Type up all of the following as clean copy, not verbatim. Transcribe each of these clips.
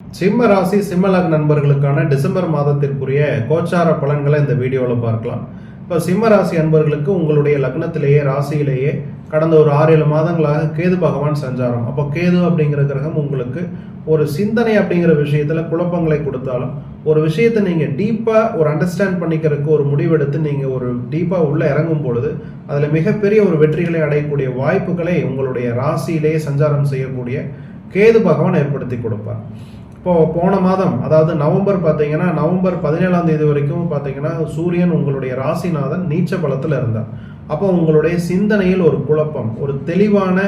சிம்ம ராசி சிம்ம லக்ன நண்பர்களுக்கான டிசம்பர் மாதத்திற்குரிய கோச்சார பலன்களை இந்த வீடியோவில் பார்க்கலாம். இப்போ சிம்ம ராசி அன்பர்களுக்கு உங்களுடைய லக்னத்திலேயே ராசியிலேயே கடந்த ஒரு 6-7 மாதங்களாக கேது பகவான் சஞ்சாரம். அப்போ கேது அப்படிங்கிற கிரகம் உங்களுக்கு ஒரு சிந்தனை அப்படிங்கிற விஷயத்துல குழப்பங்களை கொடுத்தாலும், ஒரு விஷயத்தை நீங்க டீப்பா ஒரு அண்டர்ஸ்டாண்ட் பண்ணிக்கிறதுக்கு ஒரு முடிவெடுத்து நீங்க ஒரு டீப்பா உள்ள இறங்கும் பொழுது அதுல மிகப்பெரிய ஒரு வெற்றிகளை அடையக்கூடிய வாய்ப்புகளை உங்களுடைய ராசியிலேயே சஞ்சாரம் செய்யக்கூடிய கேது பகவான் ஏற்படுத்தி கொடுப்பார். இப்போ போன மாதம் அதாவது நவம்பர் பார்த்தீங்கன்னா நவம்பர் 17ஆம் தேதி வரைக்கும் பார்த்தீங்கன்னா சூரியன் உங்களுடைய ராசிநாதன் நீச்ச பலத்தில் இருந்தார். அப்போ உங்களுடைய சிந்தனையில் ஒரு குழப்பம், ஒரு தெளிவான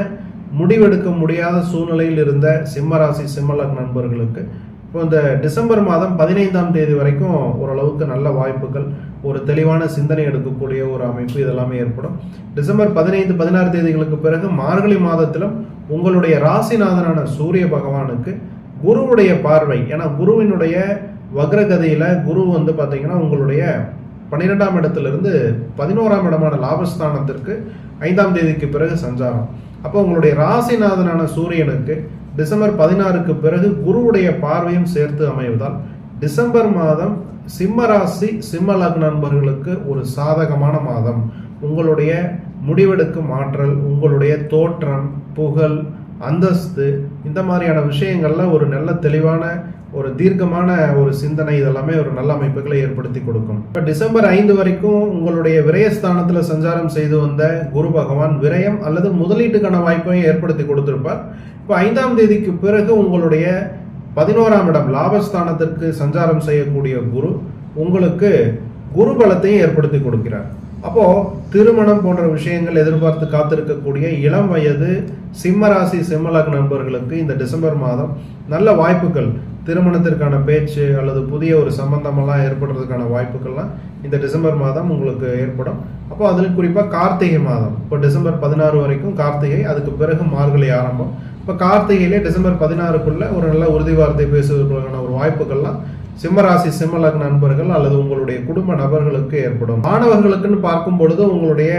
முடிவெடுக்க முடியாத சூழ்நிலையில் இருந்த சிம்ம ராசி சிம்ம லக்ன நண்பர்களுக்கு இப்போ இந்த டிசம்பர் மாதம் 15ஆம் தேதி வரைக்கும் ஓரளவுக்கு நல்ல வாய்ப்புகள், ஒரு தெளிவான சிந்தனை எடுக்கக்கூடிய ஒரு அமைப்பு இதெல்லாமே ஏற்படும். டிசம்பர் 15-16 தேதிகளுக்கு பிறகு மார்கழி மாதத்திலும் உங்களுடைய ராசிநாதனான சூரிய பகவானுக்கு குருவுடைய பார்வை, ஏன்னா குருவினுடைய வக்ரகதியில குரு வந்து பார்த்தீங்கன்னா உங்களுடைய 12ஆம் இடத்திலிருந்து 11ஆம் இடமான லாபஸ்தானத்திற்கு 5ஆம் தேதிக்கு பிறகு சஞ்சாரம். அப்போ உங்களுடைய ராசிநாதனான சூரியனுக்கு டிசம்பர் 16க்கு பிறகு குருவுடைய பார்வையும் சேர்த்து அமைவதால் டிசம்பர் மாதம் சிம்ம ராசி சிம்ம லக்ன நண்பர்களுக்கு ஒரு சாதகமான மாதம். உங்களுடைய முடிவெடுக்கும் ஆற்றல், உங்களுடைய தோற்றம், புகழ், அந்தஸ்து, இந்த மாதிரியான விஷயங்கள்ல ஒரு நல்ல தெளிவான ஒரு தீர்க்கமான ஒரு சிந்தனை இதெல்லாமே ஒரு நல்ல அமைப்புகளை ஏற்படுத்தி கொடுக்கும். இப்போ டிசம்பர் 5 வரைக்கும் உங்களுடைய விரயஸ்தானத்துல சஞ்சாரம் செய்து வந்த குரு பகவான் விரயம் அல்லது முதலீட்டுக்கான வாய்ப்பையும் ஏற்படுத்தி கொடுத்திருப்பார். இப்போ 5ஆம் தேதிக்கு பிறகு உங்களுடைய 11ஆம் இடம் லாபஸ்தானத்திற்கு சஞ்சாரம் செய்யக்கூடிய குரு உங்களுக்கு குரு பலத்தையும் ஏற்படுத்தி கொடுக்கிறார். அப்போ திருமணம் போன்ற விஷயங்கள் எதிர்பார்த்து காத்திருக்கக்கூடிய இளம் வயது சிம்ம ராசி சிம்ம லக்ன நண்பர்களுக்கு இந்த டிசம்பர் மாதம் நல்ல வாய்ப்புகள், திருமணத்திற்கான பேச்சு அல்லது புதிய ஒரு சம்பந்தமெல்லாம் ஏற்படுறதுக்கான வாய்ப்புகள்லாம் இந்த டிசம்பர் மாதம் உங்களுக்கு ஏற்படும். அப்போ அதில் குறிப்பாக கார்த்திகை மாதம், இப்போ டிசம்பர் 16 வரைக்கும் கார்த்திகை, அதுக்கு பிறகு மார்கழி ஆரம்பம். இப்போ கார்த்திகையிலே டிசம்பர் 16க்குள்ள ஒரு நல்ல உறுதி வார்த்தை பேசுவதற்கான ஒரு வாய்ப்புகள்லாம் சிம்மராசி சிம்ம லக்ன நண்பர்கள் அல்லது உங்களுடைய குடும்ப நபர்களுக்கு ஏற்படும். மாணவர்களுக்குன்னு பார்க்கும் பொழுது உங்களுடைய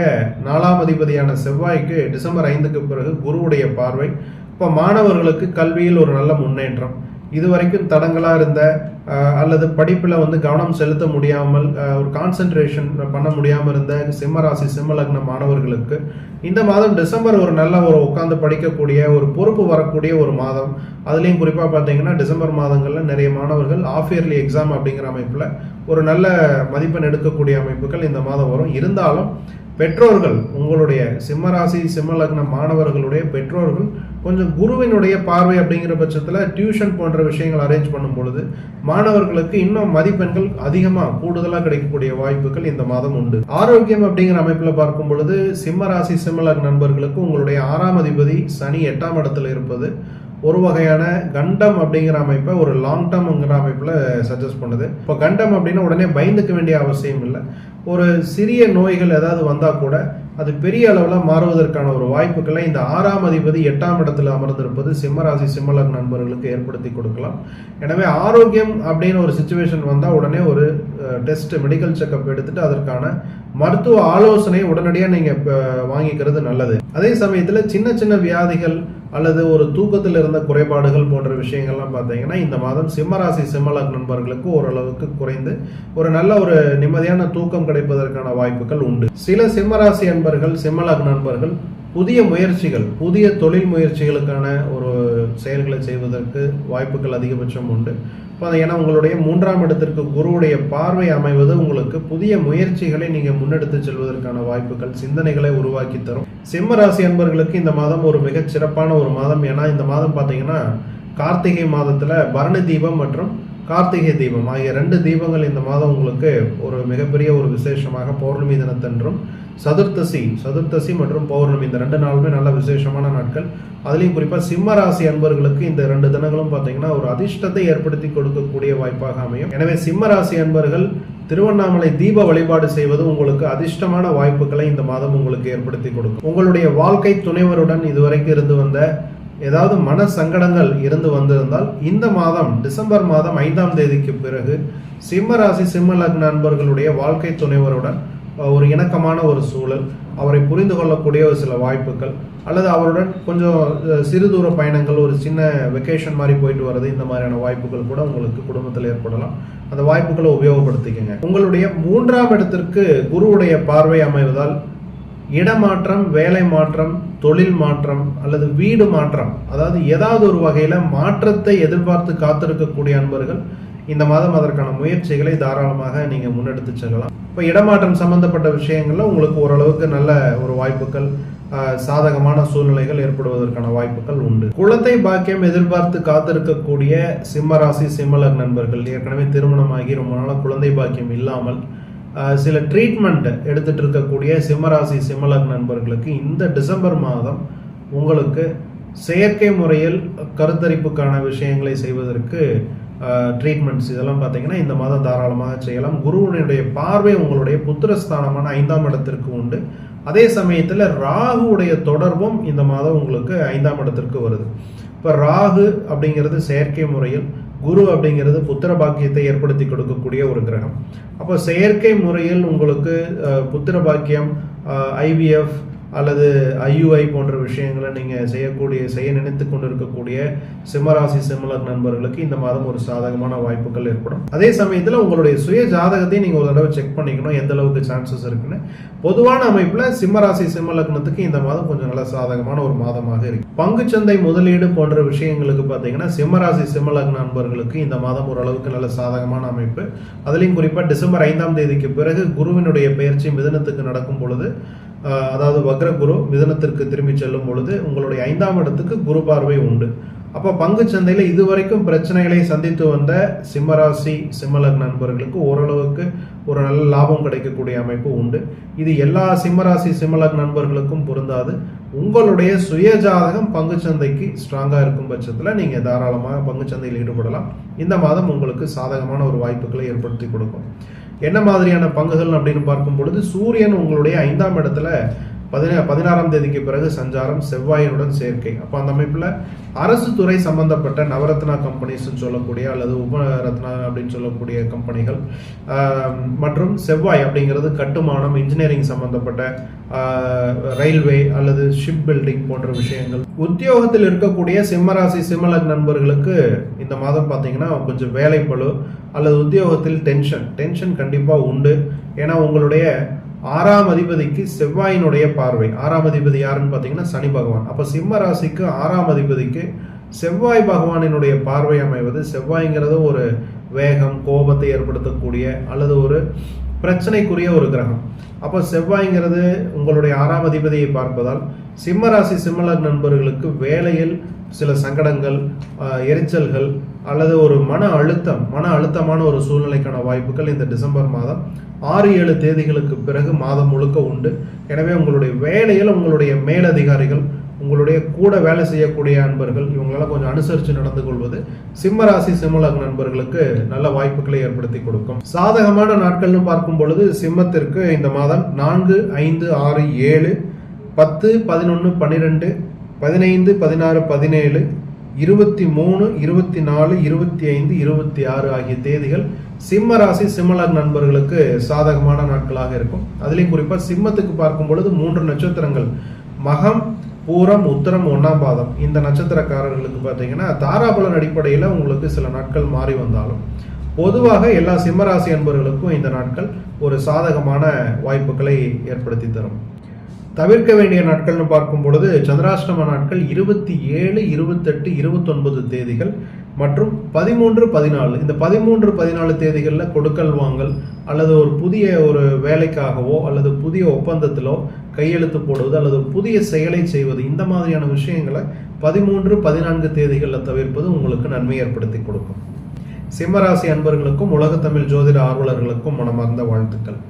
4ஆம் அதிபதியான செவ்வாய்க்கு டிசம்பர் 5க்கு பிறகு குருவுடைய பார்வை. இப்போ மாணவர்களுக்கு கல்வியில் ஒரு நல்ல முன்னேற்றம், இதுவரைக்கும் தடங்களா இருந்த அல்லது படிப்புல வந்து கவனம் செலுத்த முடியாமல் ஒரு கான்சென்ட்ரேஷன் பண்ண முடியாமல் இருந்த சிம்மராசி சிம்ம லக்ன மாணவர்களுக்கு இந்த மாதம் டிசம்பர் ஒரு நல்ல ஒரு உட்காந்து படிக்கக்கூடிய ஒரு பொறுப்பு வரக்கூடிய ஒரு மாதம். அதுலேயும் குறிப்பாக பார்த்தீங்கன்னா டிசம்பர் மாதங்களில் நிறைய மாணவர்கள் ஆஃப் இயர்லி எக்ஸாம் அப்படிங்கிற அமைப்பில் ஒரு நல்ல மதிப்பெண் எடுக்கக்கூடிய அமைப்புகள் இந்த மாதம் வரும். இருந்தாலும் பெற்றோர்கள், உங்களுடைய சிம்மராசி சிம்ம லக்ன மாணவர்களுடைய பெற்றோர்கள் கொஞ்சம் குருவினுடைய பார்வை அப்படிங்கிற பட்சத்தில் டியூஷன் போன்ற விஷயங்கள் அரேஞ்ச் பண்ணும் பொழுது மாணவர்களுக்கு இன்னும் மதிப்பெண்கள் அதிகமாக கூடுதலாக கிடைக்கக்கூடிய வாய்ப்புகள் இந்த மாதம் உண்டு. ஆரோக்கியம் அப்படிங்கிற அமைப்பில் பார்க்கும் பொழுது சிம்ம ராசி சிம்ம லக்ன நண்பர்களுக்கு உங்களுடைய 6ஆம் அதிபதி சனி 8ஆம் இடத்துல இருப்பது ஒரு வகையான கண்டம் அப்படிங்கிற அமைப்பை ஒரு லாங் டேர்ம்ங்கிற அமைப்பில் சஜஸ்ட் பண்ணுது. இப்போ கண்டம் அப்படின்னா உடனே பயந்துக்க வேண்டிய அவசியம் இல்லை. ஒரு சிறிய நோய்கள் ஏதாவது வந்தால் கூட அது பெரிய அளவில் மாறுவதற்கான ஒரு வாய்ப்புகளை இந்த 6ஆம் அதிபதி 8ஆம் இடத்துல அமர்ந்திருப்பது சிம்மராசி சிம்ம லக்ன நண்பர்களுக்கு ஏற்படுத்தி கொடுக்கலாம். எனவே ஆரோக்கியம் அப்படின்னு ஒரு சுச்சுவேஷன் வந்தால் உடனே ஒரு டெஸ்ட், மெடிக்கல் செக்அப் எடுத்துட்டு அதற்கான மருத்துவ ஆலோசனை உடனடியாக நீங்கள் வாங்கிக்கிறது நல்லது. அதே சமயத்தில் சின்ன சின்ன வியாதிகள் அல்லது ஒரு தூக்கத்தில் இருந்த குறைபாடுகள் போன்ற விஷயங்கள்லாம் பார்த்தீங்கன்னா இந்த மாதம் சிம்மராசி சிம்ம லக்ன நண்பர்களுக்கு ஓரளவுக்கு குறைந்து ஒரு நல்ல ஒரு நிம்மதியான தூக்கம் கிடைப்பதற்கான வாய்ப்புகள் உண்டு. சில சிம்மராசி அன்பர்கள் சிம்ம லக்ன நண்பர்கள் புதிய முயற்சிகள், புதிய தொழில் முயற்சிகளுக்கான ஒரு செயல்களை செய்வதற்கு வாய்ப்புகள் அதிகபட்சம் உண்டு. ஏன்னா உங்களுடைய 3ஆம் இடத்திற்கு குருவுடைய பார்வை அமைவது உங்களுக்கு புதிய முயற்சிகளை நீங்க முன்னெடுத்து செல்வதற்கான வாய்ப்புகள், சிந்தனைகளை உருவாக்கி தரும். சிம்ம ராசி அன்பர்களுக்கு இந்த மாதம் ஒரு மிகச் சிறப்பான ஒரு மாதம். ஏன்னா இந்த மாதம் பார்த்தீங்கன்னா கார்த்திகை மாதத்துல பரணி தீபம் மற்றும் கார்த்திகை தீபம் ஆகிய 2 தீபங்கள் இந்த மாதம் உங்களுக்கு ஒரு மிகப்பெரிய ஒரு விசேஷமாக பௌர்ணமி தினத்தன்றும் சதுர்த்தசி மற்றும் பௌர்ணமி இந்த 2 நாளுமே நல்ல விசேஷமான நாட்கள். அதுலேயும் குறிப்பாக சிம்ம ராசி அன்பர்களுக்கு இந்த 2 தினங்களும் பார்த்தீங்கன்னா ஒரு அதிர்ஷ்டத்தை ஏற்படுத்தி கொடுக்கக்கூடிய வாய்ப்பாக அமையும். எனவே சிம்ம ராசி அன்பர்கள் திருவண்ணாமலை தீப வழிபாடு செய்வது உங்களுக்கு அதிர்ஷ்டமான வாய்ப்புகளை இந்த மாதம் உங்களுக்கு ஏற்படுத்தி கொடுக்கும். உங்களுடைய வாழ்க்கை துணைவருடன் இதுவரைக்கும் இருந்து வந்த ஏதாவது மன சங்கடங்கள் இருந்து வந்திருந்தால் இந்த மாதம் டிசம்பர் மாதம் 5ஆம் தேதிக்கு பிறகு சிம்ம ராசி சிம்ம லக்ன நண்பர்களுடைய வாழ்க்கை துணைவருடன் ஒரு இணக்கமான ஒரு சூழல், அவரை புரிந்து கொள்ளக்கூடிய ஒரு சில வாய்ப்புகள், அல்லது அவருடன் கொஞ்சம் சிறு தூர பயணங்கள், ஒரு சின்ன வெக்கேஷன் மாதிரி போயிட்டு வர்றது, இந்த மாதிரியான வாய்ப்புகள் கூட உங்களுக்கு குடும்பத்தில் ஏற்படலாம். அந்த வாய்ப்புகளை உபயோகப்படுத்திக்கங்க. உங்களுடைய 3ஆம் இடத்திற்கு குருவுடைய பார்வை அமைவதால் இடமாற்றம், வேலை மாற்றம், தொழில் மாற்றம் அல்லது வீடு மாற்றம், அதாவது ஏதாவது ஒரு வகையில மாற்றத்தை எதிர்பார்த்து காத்திருக்கக்கூடிய அன்பர்கள் இந்த மாதம் அதற்கான முயற்சிகளை தாராளமாக நீங்க முன்னெடுத்து செல்லலாம். இப்போ இடமாற்றம் சம்பந்தப்பட்ட விஷயங்கள்ல உங்களுக்கு ஓரளவுக்கு நல்ல ஒரு வாய்ப்புகள், சாதகமான சூழ்நிலைகள் ஏற்படுவதற்கான வாய்ப்புகள் உண்டு. குழந்தை பாக்கியம் எதிர்பார்த்து காத்திருக்கக்கூடிய சிம்மராசி சிம்மலக்ன நண்பர்கள், ஏற்கனவே திருமணமாகி ரொம்ப நாளா குழந்தை பாக்கியம் இல்லாமல் சில ட்ரீட்மெண்ட் எடுத்துட்டு இருக்கக்கூடிய சிம்மராசி சிம்மலக்ன நண்பர்களுக்கு இந்த டிசம்பர் மாதம் உங்களுக்கு செயற்கை முறையில் கருத்தரிப்புக்கான விஷயங்களை செய்வதற்கு ட்ரீட்மெண்ட்ஸ் இதெல்லாம் பார்த்தீங்கன்னா இந்த மாதம் தாராளமாக செய்யலாம். குருவினுடைய பார்வை உங்களுடைய புத்திரஸ்தானமான 5ஆம் இடத்திற்கு உண்டு. அதே சமயத்தில் ராகுவுடைய தொடர்பும் இந்த மாதம் உங்களுக்கு 5ஆம் இடத்திற்கு வருது. இப்போ ராகு அப்படிங்கிறது செயற்கை முறையில், குரு அப்படிங்கிறது புத்திர பாக்கியத்தை ஏற்படுத்தி கொடுக்கக்கூடிய ஒரு கிரகம். அப்போ செயற்கை முறையில் உங்களுக்கு புத்திர பாக்கியம், ஐவிஎஃப் அல்லது ஐயுஐ போன்ற விஷயங்களை நீங்கள் செய்ய நினைத்து கொண்டு இருக்கக்கூடிய சிம்மராசி சிம்மலக்ன நண்பர்களுக்கு இந்த மாதம் ஒரு சாதகமான வாய்ப்புகள் ஏற்படும். அதே சமயத்தில் உங்களுடைய சுய ஜாதகத்தையும் நீங்கள் ஒரு தடவை செக் பண்ணிக்கணும், எந்த அளவுக்கு சான்சஸ் இருக்குன்னு. பொதுவான அமைப்பில் சிம்மராசி சிம்மலக்னத்துக்கு இந்த மாதம் கொஞ்சம் நல்ல சாதகமான ஒரு மாதமாக இருக்கு. பங்குச்சந்தை முதலீடு போன்ற விஷயங்களுக்கு பார்த்தீங்கன்னா சிம்மராசி சிம்மலக்ன நண்பர்களுக்கு இந்த மாதம் ஓரளவுக்கு நல்ல சாதகமான அமைப்பு. அதுலேயும் குறிப்பாக டிசம்பர் 5ஆம் தேதிக்கு பிறகு குருவினுடைய பெயர்ச்சி மிதுனத்துக்கு நடக்கும் பொழுது, அதாவது வக்ர குரு மிதுனத்திற்கு திரும்பி செல்லும் பொழுது உங்களுடைய 5ஆம் இடத்துக்கு குரு பார்வை உண்டு. அப்போ பங்கு சந்தையில் இதுவரைக்கும் பிரச்சனைகளை சந்தித்து வந்த சிம்மராசி சிம்மலக்ன நண்பர்களுக்கு ஓரளவுக்கு ஒரு நல்ல லாபம் கிடைக்கக்கூடிய அமைப்பு உண்டு. இது எல்லா சிம்மராசி சிம்மலக்ன நண்பர்களுக்கும் பொருந்தாது. உங்களுடைய சுய ஜாதகம் பங்கு சந்தைக்கு ஸ்ட்ராங்காக இருக்கும் பட்சத்தில் நீங்கள் தாராளமாக பங்கு சந்தையில் ஈடுபடலாம். இந்த மாதம் உங்களுக்கு சாதகமான ஒரு வாய்ப்புகளை ஏற்படுத்தி கொடுக்கும். என்ன மாதிரியான பங்குகள் அப்படின்னு பார்க்கும் பொழுது, சூரியன் உங்களுடைய 5ஆம் இடத்துல 16ஆம் தேதிக்கு பிறகு சஞ்சாரம், செவ்வாயினுடன் சேர்க்கை. அப்போ அந்த அமைப்பில் அரசு துறை சம்பந்தப்பட்ட நவரத்னா கம்பெனிஸ் சொல்லக்கூடிய அல்லது உபரத்னா அப்படின்னு சொல்லக்கூடிய கம்பெனிகள் மற்றும் செவ்வாய் அப்படிங்கிறது கட்டுமானம், இன்ஜினியரிங் சம்பந்தப்பட்ட ரயில்வே அல்லது ஷிப் பில்டிங் போன்ற விஷயங்கள். உத்தியோகத்தில் இருக்கக்கூடிய சிம்மராசி சிம்மலக்ன நண்பர்களுக்கு இந்த மாதம் பார்த்தீங்கன்னா கொஞ்சம் வேலைப்பளு அல்லது உத்தியோகத்தில் டென்ஷன் கண்டிப்பாக உண்டு. ஏன்னா உங்களுடைய 6ஆம் அதிபதிக்கு செவ்வாயினுடைய பார்வை. 6ஆம் அதிபதி யாருன்னு பார்த்தீங்கன்னா சனி பகவான். அப்போ சிம்ம ராசிக்கு 6ஆம் அதிபதிக்கு செவ்வாய் பகவானினுடைய பார்வை அமைவது, செவ்வாய்ங்கிறது ஒரு வேகம், கோபத்தை ஏற்படுத்தக்கூடிய அல்லது ஒரு பிரச்சனைக்குரிய ஒரு கிரகம். அப்போ செவ்வாய்ங்கிறது உங்களுடைய 6ஆம் அதிபதியை பார்ப்பதால் சிம்மராசி சிம்மலக்ன நண்பர்களுக்கு வேலையில் சில சங்கடங்கள், எரிச்சல்கள் அல்லது ஒரு மன அழுத்தமான ஒரு சூழ்நிலைக்கான வாய்ப்புகள் இந்த டிசம்பர் மாதம் 6-7 தேதிகளுக்கு பிறகு மாதம் முழுக்க உண்டு. எனவே உங்களுடைய வேலையில் உங்களுடைய மேலதிகாரிகள், உங்களுடைய கூட வேலை செய்யக்கூடிய அன்பர்கள், இவங்களெல்லாம் கொஞ்சம் அனுசரித்து நடந்து கொள்வது சிம்மராசி சிம்மலக்ன நண்பர்களுக்கு நல்ல வாய்ப்புகளை ஏற்படுத்தி கொடுக்கும். சாதகமான நாட்கள்னு பார்க்கும் பொழுது சிம்மத்திற்கு இந்த மாதம் 4, 5, 6, 7, 10, 11, 12, 15, 16, 17, 23, 24, 25, 26 ஆகிய தேதிகள் சிம்ம ராசி சிம்மலக்ன நண்பர்களுக்கு சாதகமான நாட்களாக இருக்கும். அதுலேயும் குறிப்பாக சிம்மத்துக்கு பார்க்கும் பொழுது 3 நட்சத்திரங்கள் மகம், பூரம், உத்தரம், 1ஆம் பாதம் இந்த நட்சத்திரக்காரர்களுக்கு பார்த்தீங்கன்னா தாராபலன் அடிப்படையில் உங்களுக்கு சில நாட்கள் மாறி வந்தாலும் பொதுவாக எல்லா சிம்மராசி அன்பர்களுக்கும் இந்த நாட்கள் ஒரு சாதகமான வாய்ப்புகளை ஏற்படுத்தி தரும். தவிர்க்க வேண்டிய நாட்கள்னு பார்க்கும் பொழுது சந்திராஷ்டம நாட்கள் 27, 28, 29 தேதிகள் மற்றும் 13, 14. இந்த 13, 14 தேதிகளில் கொடுக்கல் வாங்கல் அல்லது ஒரு புதிய ஒரு வேலைக்காகவோ அல்லது புதிய ஒப்பந்தத்திலோ கையெழுத்து போடுவது அல்லது புதிய செயலை செய்வது, இந்த மாதிரியான விஷயங்களை 13, 14 தேதிகளில் தவிர்ப்பது உங்களுக்கு நன்மை ஏற்படுத்தி கொடுக்கும். சிம்மராசி அன்பர்களுக்கும் உலக தமிழ் ஜோதிட ஆர்வலர்களுக்கும் மனமார்ந்த வாழ்த்துக்கள்.